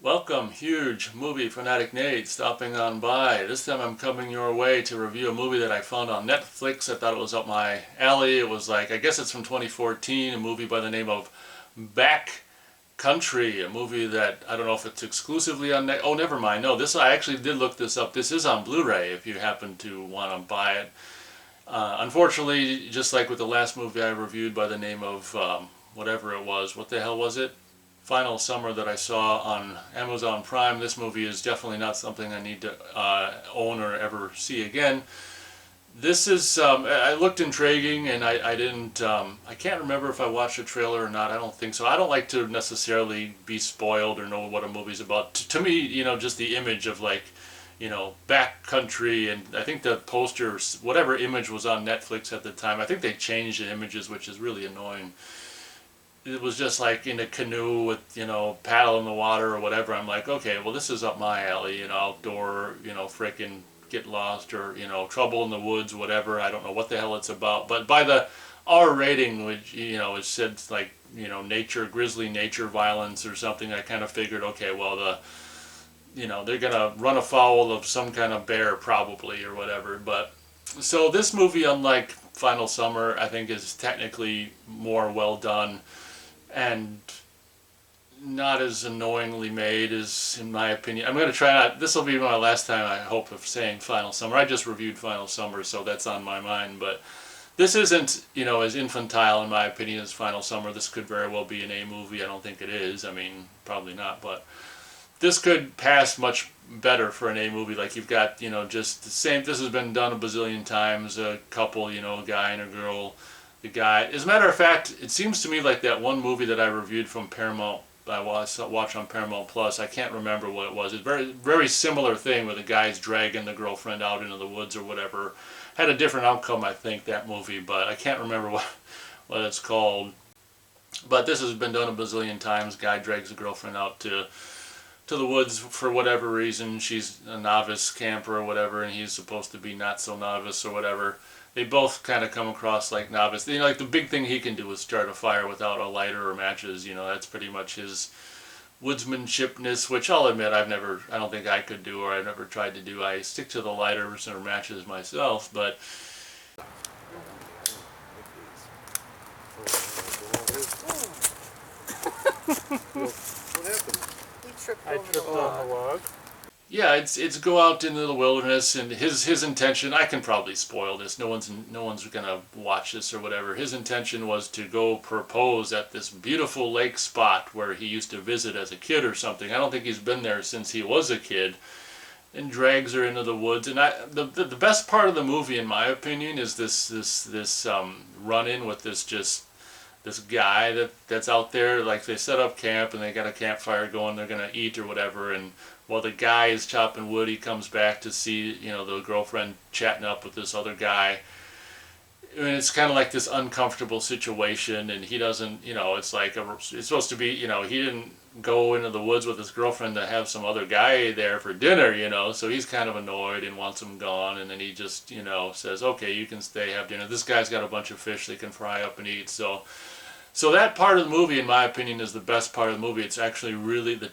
Welcome, huge movie fanatic Nate, stopping on by. This time I'm coming your way to review a movie that I found on Netflix. I thought it was up my alley. It was like, I guess it's from 2014, a movie by the name of Backcountry, a movie that, I don't know if it's exclusively on Net. Oh, never mind. No, this, I actually did look this up. This is on Blu-ray if you happen to want to buy it. Unfortunately, just like with the last movie I reviewed by the name of whatever it was, what the hell was it? Final Summer, that I saw on Amazon Prime. This movie is definitely not something I need to own or ever see again. This is, I looked intriguing, and I didn't, I can't remember if I watched a trailer or not. I don't think so. I don't like to necessarily be spoiled or know what a movie's about. To me, you know, just the image of, like, you know, backcountry, and I think the poster, whatever image was on Netflix at the time, I think they changed the images, which is really annoying. It was just like in a canoe with, you know, paddle in the water or whatever. I'm like, okay, well, this is up my alley, you know, outdoor, you know, frickin' get lost or, you know, trouble in the woods, whatever. I don't know what the hell it's about. But by the R rating, which, you know, it said like, you know, grizzly nature violence or something, I kind of figured, okay, well, you know, they're going to run afoul of some kind of bear probably or whatever. But so this movie, unlike Final Summer, I think is technically more well done and not as annoyingly made as, in my opinion. I'm going to try not, this will be my last time, I hope, of saying Final Summer. I just reviewed Final Summer, so that's on my mind, but this isn't, you know, as infantile, in my opinion, as Final Summer. This could very well be an A movie. I don't think it is. I mean, probably not, but this could pass much better for an A movie. Like, you've got, you know, just the same, this has been done a bazillion times, a couple, you know, a guy and a girl. The guy, as a matter of fact, it seems to me like that one movie that I reviewed from Paramount, I watched on Paramount Plus, I can't remember what it was. It's very, very similar thing where the guy's dragging the girlfriend out into the woods or whatever. Had a different outcome, I think, that movie, but I can't remember what it's called. But this has been done a bazillion times. Guy drags the girlfriend out to the woods for whatever reason. She's a novice camper or whatever, and he's supposed to be not so novice or whatever. They both kind of come across like novice. You know, like the big thing he can do is start a fire without a lighter or matches. You know, that's pretty much his woodsmanshipness, which I'll admit I don't think I could do, or I've never tried to do. I stick to the lighters or matches myself, but What happened? I tripped on the log. yeah, it's go out into the wilderness, and his intention, I can probably spoil this. No one's gonna watch this or whatever. His intention was to go propose at this beautiful lake spot where he used to visit as a kid or something. I don't think he's been there since he was a kid, and drags her into the woods. And the best part of the movie, in my opinion, is this run-in with this guy that's out there. Like, they set up camp and they got a campfire going, they're gonna eat or whatever, and while the guy is chopping wood, he comes back to see, you know, the girlfriend chatting up with this other guy. And it's kind of like this uncomfortable situation, and he doesn't, you know, it's like, it's supposed to be, you know, he didn't go into the woods with his girlfriend to have some other guy there for dinner, you know, so he's kind of annoyed and wants him gone, and then he just, you know, says, okay, you can stay, have dinner. This guy's got a bunch of fish they can fry up and eat, so that part of the movie, in my opinion, is the best part of the movie. It's actually really the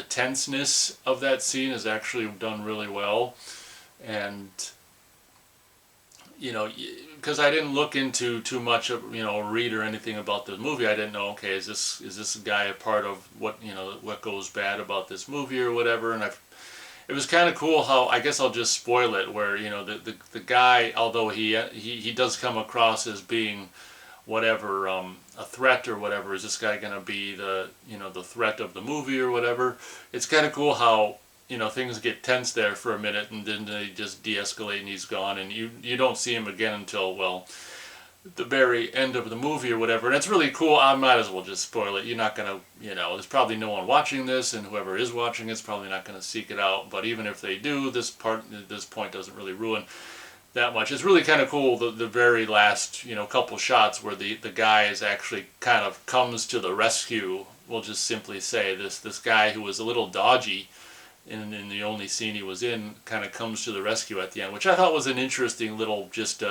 tenseness of that scene is actually done really well. And, you know, because I didn't look into too much of, you know, read or anything about the movie, I didn't know, okay, is this guy a part of what, you know, what goes bad about this movie or whatever. And it was kind of cool how, I guess I'll just spoil it, where, you know, the guy, although he does come across as being whatever, a threat or whatever, is this guy going to be the, you know, the threat of the movie or whatever. It's kind of cool how, you know, things get tense there for a minute, and then they just de-escalate and he's gone, and you don't see him again until, well, the very end of the movie or whatever. And it's really cool. I might as well just spoil it. You're not going to, you know, there's probably no one watching this, and whoever is watching it's probably not going to seek it out, but even if they do, this point doesn't really ruin that much. It's really kind of cool, the very last, you know, couple shots where the guy is actually kind of comes to the rescue. We'll just simply say this guy who was a little dodgy in the only scene he was in kind of comes to the rescue at the end, which I thought was an interesting little just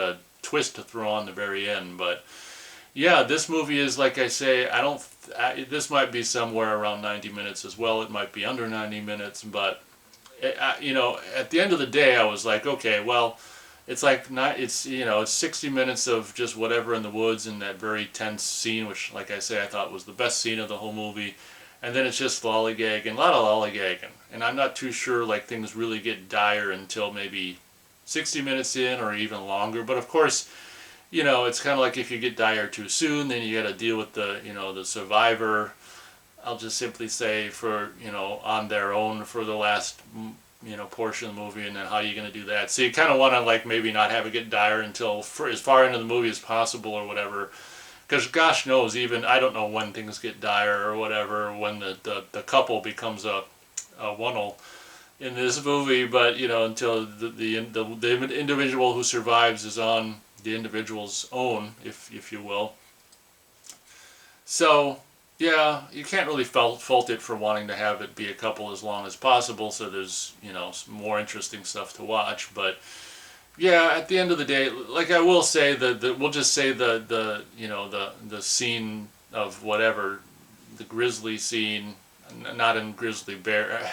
twist to throw on the very end. But yeah, this movie is, like I say, I don't this might be somewhere around 90 minutes as well. It might be under 90 minutes, but you know, at the end of the day, I was like, okay, well, it's like not, it's, you know, it's 60 minutes of just whatever in the woods and that very tense scene, which, like I say, I thought was the best scene of the whole movie. And then it's just lollygagging, a lot of lollygagging. And I'm not too sure, like, things really get dire until maybe 60 minutes in or even longer. But of course, you know, it's kind of like if you get dire too soon, then you got to deal with the, you know, the survivor. I'll just simply say for, you know, on their own for the last, you know, portion of the movie, and then how are you going to do that? So you kind of want to, like, maybe not have it get dire until for as far into the movie as possible or whatever. Because gosh knows, even, I don't know when things get dire or whatever, when the couple becomes a one-ul in this movie, but, you know, until the individual who survives is on the individual's own, if you will. So, yeah, you can't really fault it for wanting to have it be a couple as long as possible, so there's, you know, some more interesting stuff to watch. But yeah, at the end of the day, like I will say we'll just say the you know, the scene of whatever, the grizzly scene, not in grizzly bear.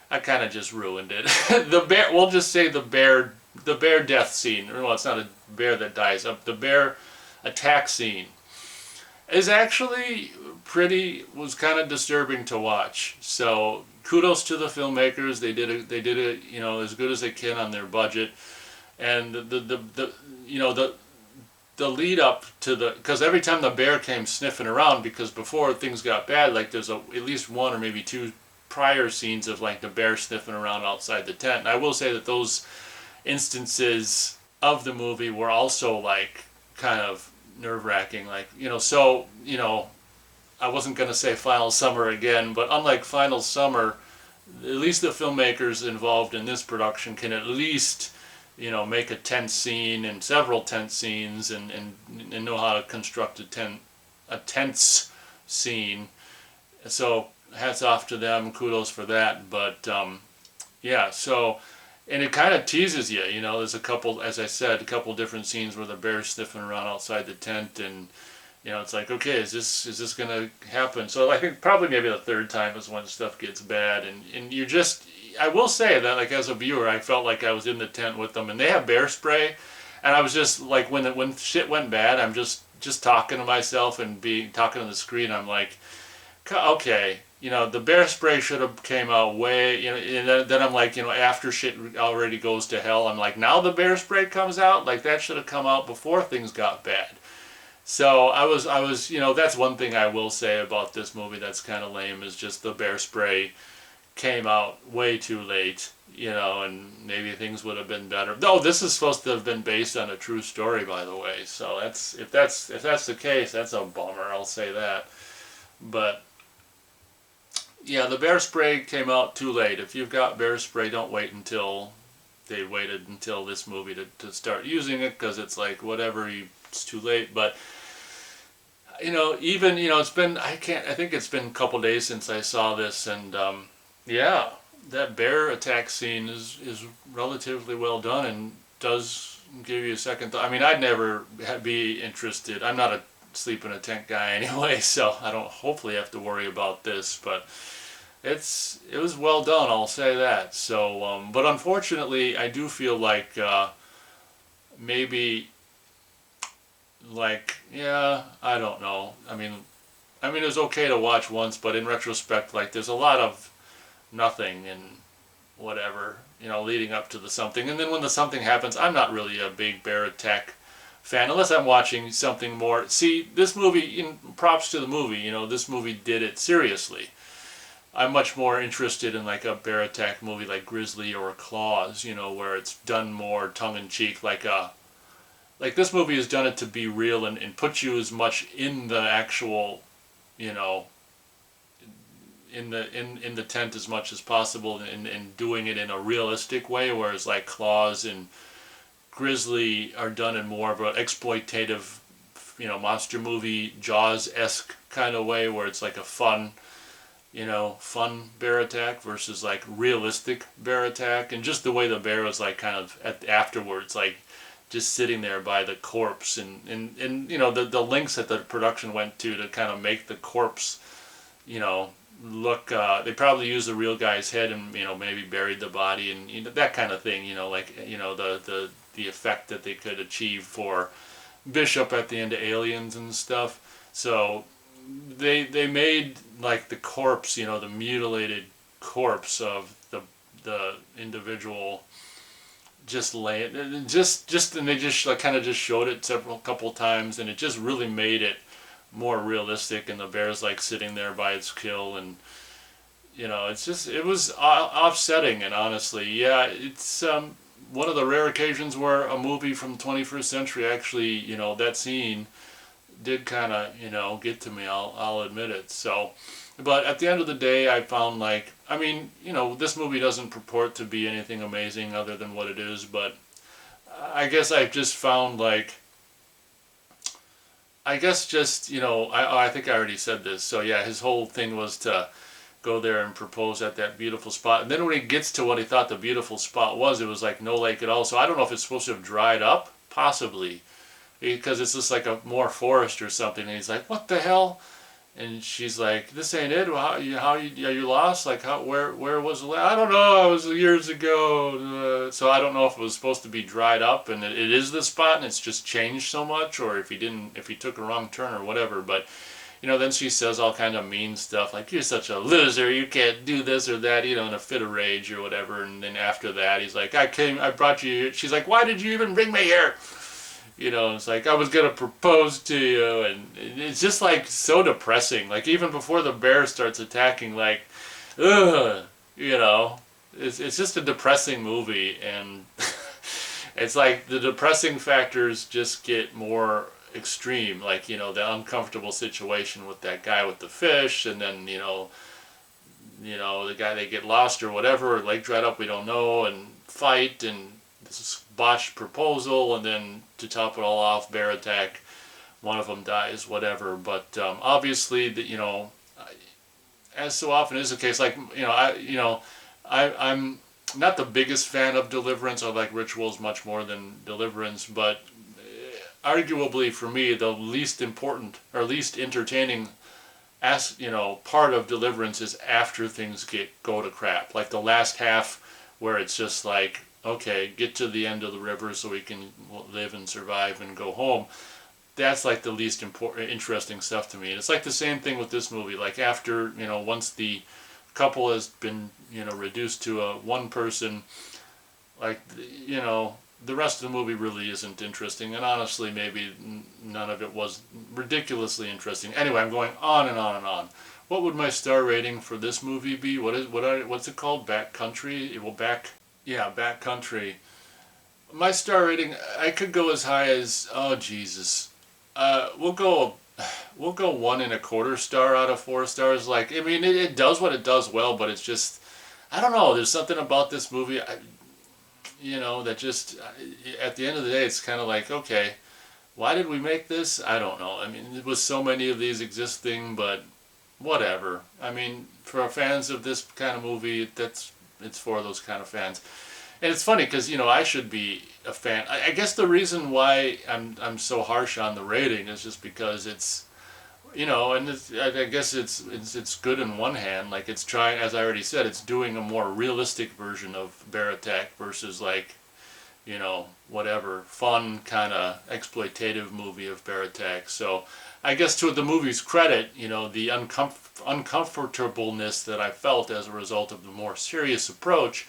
I kind of just ruined it. The bear. We'll just say the bear death scene. Well, it's not a bear that dies. The bear attack scene is actually was kind of disturbing to watch. So kudos to the filmmakers. They did it, you know, as good as they can on their budget. And the you know, the lead up to because every time the bear came sniffing around, because before things got bad, like there's at least one or maybe two prior scenes of like the bear sniffing around outside the tent. And I will say that those instances of the movie were also like kind of nerve-wracking, like, you know. So, you know, I wasn't going to say Final Summer again, but unlike Final Summer, at least the filmmakers involved in this production can at least, you know, make a tense scene and several tense scenes and know how to construct a tense scene. So hats off to them, kudos for that. But yeah, so, and it kind of teases you, you know. There's a couple, as I said, a couple different scenes where the bear's sniffing around outside the tent, and, you know, it's like, okay, is this gonna happen? So I think probably maybe the third time is when stuff gets bad, and you just, I will say that, like, as a viewer, I felt like I was in the tent with them, and they have bear spray, and I was just like, when shit went bad, I'm just talking to myself and talking to the screen. I'm like, okay, you know, the bear spray should have came out way, you know. And then I'm like, you know, after shit already goes to hell, I'm like, now the bear spray comes out, like that should have come out before things got bad. So I was, you know, that's one thing I will say about this movie that's kind of lame, is just the bear spray came out way too late, you know, and maybe things would have been better. Though this is supposed to have been based on a true story, by the way. So if that's the case, that's a bummer. I'll say that. But yeah, the bear spray came out too late. If you've got bear spray, don't wait until they waited until this movie to start using it, because it's like, whatever, it's too late. But, you know, even, you know, it's been, I think it's been a couple days since I saw this, and yeah, that bear attack scene is relatively well done and does give you a second thought. I mean, I'd never be interested. I'm not a sleep in a tent guy anyway, so I don't hopefully have to worry about this, but it was well done, I'll say that. So, but unfortunately, I do feel like maybe, like, yeah, I don't know. I mean, it was okay to watch once, but in retrospect, like, there's a lot of nothing and whatever, you know, leading up to the something. And then when the something happens, I'm not really a big bear attack fan, unless I'm watching something more. See, this movie, props to the movie, you know, this movie did it seriously. I'm much more interested in like a bear attack movie like Grizzly or Claws, you know, where it's done more tongue-in-cheek, like this movie has done it to be real and put you as much in the actual, you know, in the tent as much as possible, and doing it in a realistic way, whereas like Claws and Grizzly are done in more of an exploitative, you know, monster movie Jaws-esque kind of way, where it's like a fun bear attack versus like realistic bear attack. And just the way the bear was like kind of afterwards, like just sitting there by the corpse, and you know, the lengths that the production went to kind of make the corpse, you know, look, they probably used the real guy's head and, you know, maybe buried the body, and, you know, that kind of thing, you know, like, you know, the effect that they could achieve for Bishop at the end of Aliens and stuff. So they made like the corpse, you know, the mutilated corpse of the individual just laying, and they just like kind of just showed it couple times, and it just really made it more realistic, and the bear's like sitting there by its kill, and you know, it's just, it was offsetting. And honestly, yeah, it's one of the rare occasions where a movie from 21st century actually, you know, that scene did kind of, you know, get to me, I'll admit it. So, but at the end of the day, I found, like, I mean, you know, this movie doesn't purport to be anything amazing other than what it is, but I guess I've just found, like, I guess just, you know, I think I already said this. So yeah, his whole thing was to go there and propose at that beautiful spot. And then when he gets to what he thought the beautiful spot was, it was like no lake at all. So I don't know if it's supposed to have dried up, possibly, because it's just like a more forest or something. And he's like, what the hell? And she's like, this ain't it. Well, are you lost? Like, where was the lake? I don't know. It was years ago. So I don't know if it was supposed to be dried up and it is the spot and it's just changed so much, or if he took a wrong turn or whatever. But, you know, then she says all kind of mean stuff like, you're such a loser, you can't do this or that, you know, in a fit of rage or whatever. And then after that, he's like, I brought you here. She's like, why did you even bring me here? You know, it's like, I was going to propose to you, and it's just, like, so depressing. Like, even before the bear starts attacking, like, ugh, you know, it's just a depressing movie, and it's like the depressing factors just get more extreme. Like, you know, the uncomfortable situation with that guy with the fish, and then, you know, the guy, they get lost or whatever, or lake dried up, we don't know, and fight, and this botched proposal, and then to top it all off, bear attack, one of them dies, whatever. But obviously, you know, as so often is the case, like, I'm not the biggest fan of Deliverance. I like Rituals much more than Deliverance, but arguably for me, the least important or least entertaining part of Deliverance is after things go to crap, like the last half, where it's just like, okay, get to the end of the river so we can live and survive and go home. That's like the least interesting stuff to me. And it's like the same thing with this movie. Like after, you know, once the couple has been, you know, reduced to one person, like, you know, the rest of the movie really isn't interesting. And honestly, maybe none of it was ridiculously interesting. Anyway, I'm going on and on and on. What would my star rating for this movie be? What's it called? Backcountry? Backcountry. My star rating, I could go as high as, oh Jesus, we'll go 1.25 star out of 4 stars. Like, I mean, it does what it does well, but it's just, I don't know. There's something about this movie, you know, that just, at the end of the day, it's kind of like, okay, why did we make this? I don't know. I mean, with so many of these existing, but whatever. I mean, for fans of this kind of movie, it's for those kind of fans. And it's funny because, you know, I should be a fan. I guess the reason why I'm so harsh on the rating is just because it's, you know, and I guess it's good in one hand. Like, it's trying, as I already said, it's doing a more realistic version of Bear Attack versus, like, you know, whatever fun kind of exploitative movie of Bear Attack. So I guess to the movie's credit, you know, the uncomfortableness that I felt as a result of the more serious approach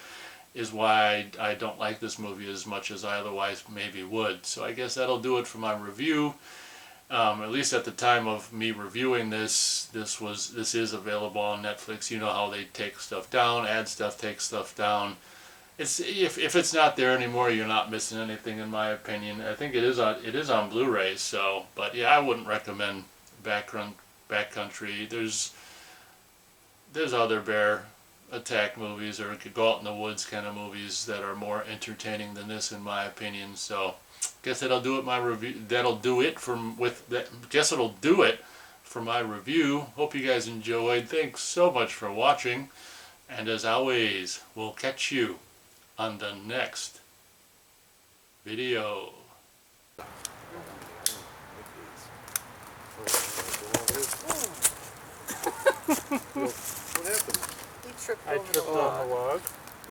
is why I don't like this movie as much as I otherwise maybe would. So I guess that'll do it for my review. At least at the time of me reviewing this is available on Netflix. You know how they take stuff down, add stuff, take stuff down. It's if it's not there anymore, you're not missing anything, in my opinion. I think it is on Blu-ray. So, but yeah, I wouldn't recommend Backcountry. There's other bear attack movies, or could go out in the woods kind of movies that are more entertaining than this, in my opinion. So, guess that'll do it. Guess it'll do it for my review. Hope you guys enjoyed. Thanks so much for watching, and as always, we'll catch you on the next video. What happened? I tripped on the log.